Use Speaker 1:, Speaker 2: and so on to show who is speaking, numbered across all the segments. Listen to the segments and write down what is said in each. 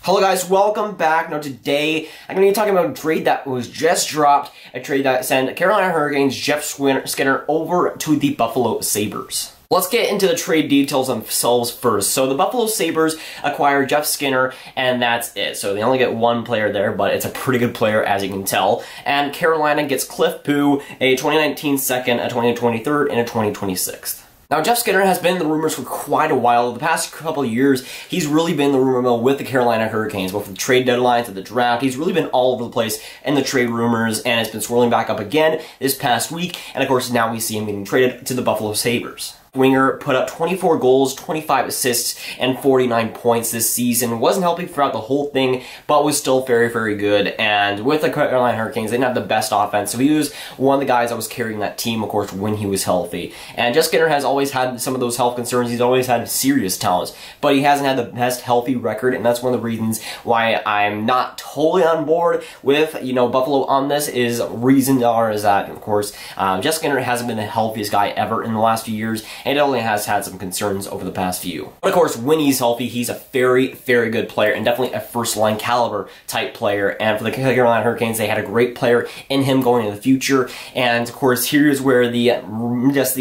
Speaker 1: Hello guys, welcome back. Now today, I'm going to be talking about a trade that was just dropped, a trade that sent Carolina Hurricanes' Jeff Skinner over to the Buffalo Sabres. Let's get into the trade details themselves first. So the Buffalo Sabres acquire Jeff Skinner, and that's it. So they only get one player there, but it's a pretty good player, as you can tell. And Carolina gets Cliff Pooh, a 2019 second, a 2020 third, and a 2020 sixth. Now, Jeff Skinner has been in the rumors for quite a while. The past couple of years, he's really been in the rumor mill with the Carolina Hurricanes, both for the trade deadlines and the draft. He's really been all over the place in the trade rumors, and it's been swirling back up again this past week. And of course, now we see him getting traded to the Buffalo Sabres. Winger put up 24 goals, 25 assists, and 49 points this season. Wasn't helping throughout the whole thing, but was still very, very good. And with the Carolina Hurricanes, they didn't have the best offense, so he was one of the guys that was carrying that team, of course, when he was healthy. And Jeff Skinner has always had some of those health concerns. He's always had serious talents, but he hasn't had the best healthy record, and that's one of the reasons why I'm not totally on board with, Buffalo on this. Reasons are that, of course, Jeff Skinner hasn't been the healthiest guy ever in the last few years, and it only has had some concerns over the past few. But of course, when he's healthy, he's a very, very good player, and definitely a first-line caliber type player. And for the Carolina Hurricanes, they had a great player in him going into the future. And of course, here's where the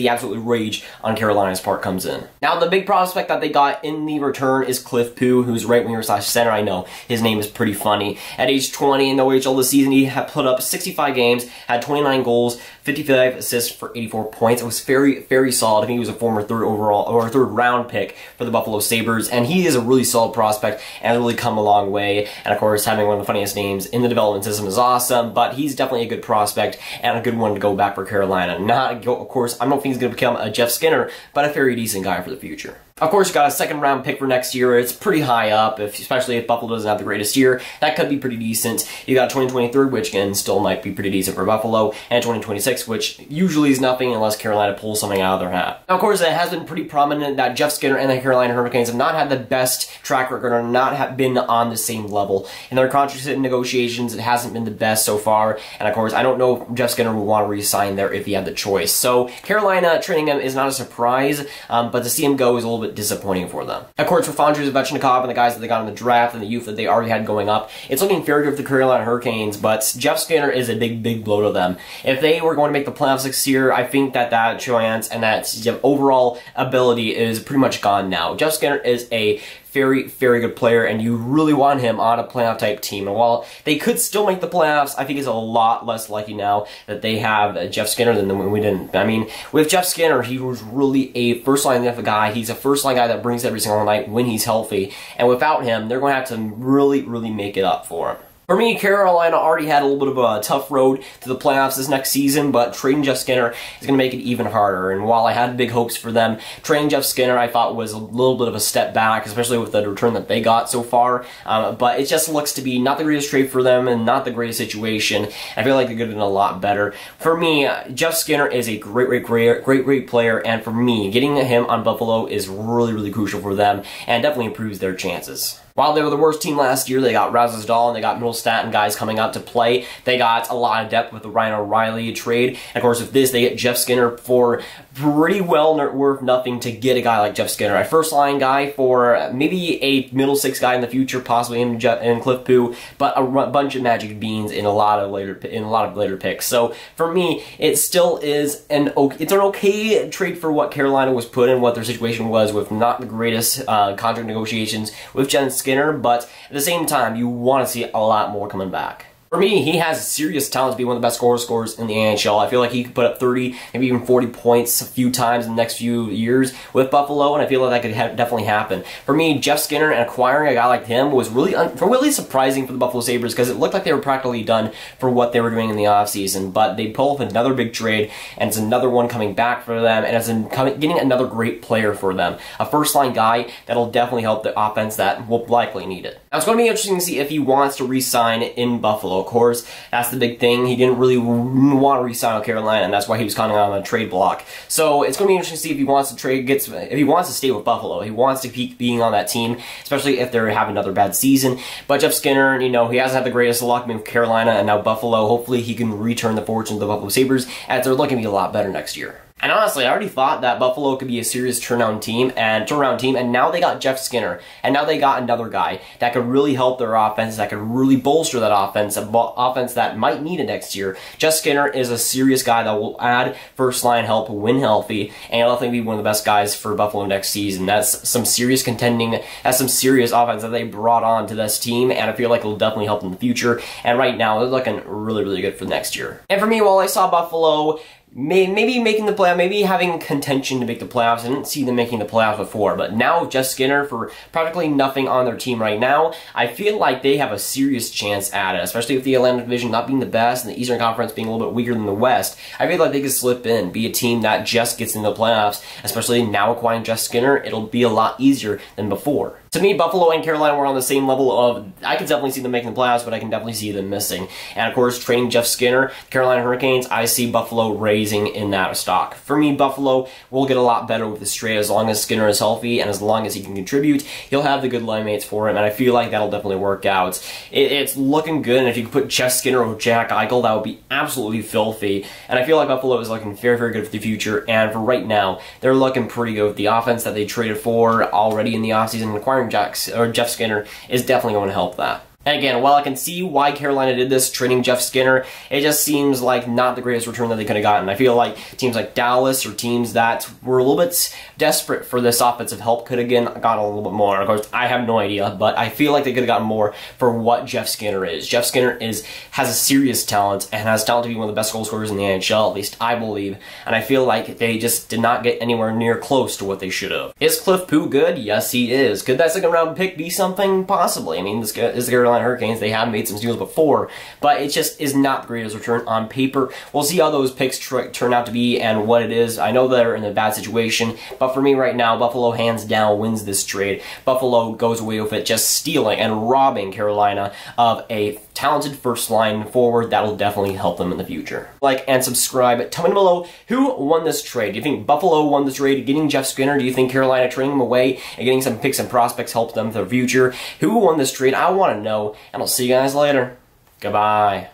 Speaker 1: absolute rage on Carolina's part comes in. Now, the big prospect that they got in the return is Cliff Pooh, who's right winger / center. I know his name is pretty funny. At age 20 in the OHL this season, he had put up 65 games, had 29 goals, 55 assists for 84 points. It was very, very solid. I think he was a former third round pick for the Buffalo Sabres, and he is a really solid prospect and has really come a long way. And of course, having one of the funniest names in the development system is awesome, but he's definitely a good prospect and a good one to go back for Carolina. Of course, I don't think he's going to become a Jeff Skinner, but a very decent guy for the future. Of course, you got a second round pick for next year. It's pretty high up, especially if Buffalo doesn't have the greatest year. That could be pretty decent. You got a 2023, which again still might be pretty decent for Buffalo, and 2026, which usually is nothing unless Carolina pulls something out of their hat. Now, of course, it has been pretty prominent that Jeff Skinner and the Carolina Hurricanes have not had the best track record, or not have been on the same level. In their contract negotiations, it hasn't been the best so far, and of course, I don't know if Jeff Skinner would want to re-sign there if he had the choice. So, Carolina trading him is not a surprise, but to see him go is a little bit disappointing for them. Of course, for Andrei Svechnikov and the guys that they got in the draft and the youth that they already had going up, it's looking very good for the Carolina Hurricanes, but Jeff Skinner is a big, big blow to them. If they were going to make the playoffs next year, I think that chance and that overall ability is pretty much gone now. Jeff Skinner is a very, very good player, and you really want him on a playoff type team. And while they could still make the playoffs, I think it's a lot less likely now that they have Jeff Skinner than when we didn't. I mean, with Jeff Skinner, he was really a first-line guy. He's a first-line guy that brings every single night when he's healthy. And without him, they're going to have to really, really make it up for him. For me, Carolina already had a little bit of a tough road to the playoffs this next season, but trading Jeff Skinner is going to make it even harder. And while I had big hopes for them, trading Jeff Skinner I thought was a little bit of a step back, especially with the return that they got so far. But it just looks to be not the greatest trade for them and not the greatest situation. I feel like they could have done a lot better. For me, Jeff Skinner is a great player, and for me, getting him on Buffalo is really, really crucial for them and definitely improves their chances. While they were the worst team last year, they got Dahl and they got Middlestat and guys coming up to play. They got a lot of depth with the Ryan O'Reilly trade. And of course, with this, they get Jeff Skinner for pretty well worth nothing to get a guy like Jeff Skinner. A first-line guy for maybe a middle six guy in the future, possibly in Cliff Pooh, but a bunch of magic beans in a lot of later picks. So for me, it still is an okay trade for what Carolina was put in, what their situation was with not the greatest contract negotiations with Jeff Skinner, but at the same time, you want to see a lot more coming back. For me, he has serious talent to be one of the best scorers in the NHL. I feel like he could put up 30, maybe even 40 points a few times in the next few years with Buffalo, and I feel like that could definitely happen. For me, Jeff Skinner and acquiring a guy like him was really surprising for the Buffalo Sabres, because it looked like they were practically done for what they were doing in the offseason. But they pull off another big trade, and it's another one coming back for them, and it's getting another great player for them. A first-line guy that'll definitely help the offense that will likely need it. Now, it's going to be interesting to see if he wants to re-sign in Buffalo. Of course, that's the big thing. He didn't really want to re-sign with Carolina, and that's why he was kind of on a trade block. So it's going to be interesting to see if he wants to if he wants to stay with Buffalo. He wants to keep being on that team, especially if they're having another bad season. But Jeff Skinner, he hasn't had the greatest luck with Carolina and now Buffalo. Hopefully, he can return the fortune to the Buffalo Sabres, as they're looking to be a lot better next year. And honestly, I already thought that Buffalo could be a serious turnaround team, and now they got Jeff Skinner, and now they got another guy that could really help their offense, that could really bolster that offense, an offense that might need it next year. Jeff Skinner is a serious guy that will add first-line help when healthy, and he'll definitely be one of the best guys for Buffalo next season. That's some serious contending, that's some serious offense that they brought on to this team, and I feel like it'll definitely help in the future, and right now, they're looking really, really good for next year. And for me, while I saw Buffalo maybe making the playoffs, maybe having contention to make the playoffs. I didn't see them making the playoffs before, but now with Jeff Skinner for practically nothing on their team right now, I feel like they have a serious chance at it, especially with the Atlantic Division not being the best and the Eastern Conference being a little bit weaker than the West. I feel like they could slip in, be a team that just gets into the playoffs, especially now acquiring Jeff Skinner. It'll be a lot easier than before. To me, Buffalo and Carolina were on the same level of, I can definitely see them making the playoffs, but I can definitely see them missing. And of course, trading Jeff Skinner, Carolina Hurricanes, I see Buffalo raising in that stock. For me, Buffalo will get a lot better with this trade as long as Skinner is healthy and as long as he can contribute. He'll have the good line mates for him, and I feel like that'll definitely work out. It's looking good, and if you could put Jeff Skinner or Jack Eichel, that would be absolutely filthy. And I feel like Buffalo is looking very, very good for the future, and for right now, they're looking pretty good with the offense that they traded for already in the offseason. Acquiring Jeff Skinner is definitely going to help that. And again, while I can see why Carolina did this, trading Jeff Skinner, it just seems like not the greatest return that they could have gotten. I feel like teams like Dallas or teams that were a little bit desperate for this offensive help could have gotten a little bit more. Of course, I have no idea, but I feel like they could have gotten more for what Jeff Skinner is. Jeff Skinner has a serious talent and has talent to be one of the best goal scorers in the NHL, at least I believe, and I feel like they just did not get anywhere near close to what they should have. Is Cliff Pooh good? Yes, he is. Could that second round pick be something? Possibly. I mean, this is the Carolina Hurricanes. They have made some deals before, but it just is not the greatest return on paper. We'll see how those picks turn out to be and what it is. I know they're in a bad situation, but for me right now, Buffalo hands down wins this trade. Buffalo goes away with it just stealing and robbing Carolina of a talented first-line forward that will definitely help them in the future. Like and subscribe. Tell me below who won this trade. Do you think Buffalo won this trade getting Jeff Skinner? Do you think Carolina trading him away and getting some picks and prospects helped them for the future? Who won this trade? I want to know, and I'll see you guys later. Goodbye.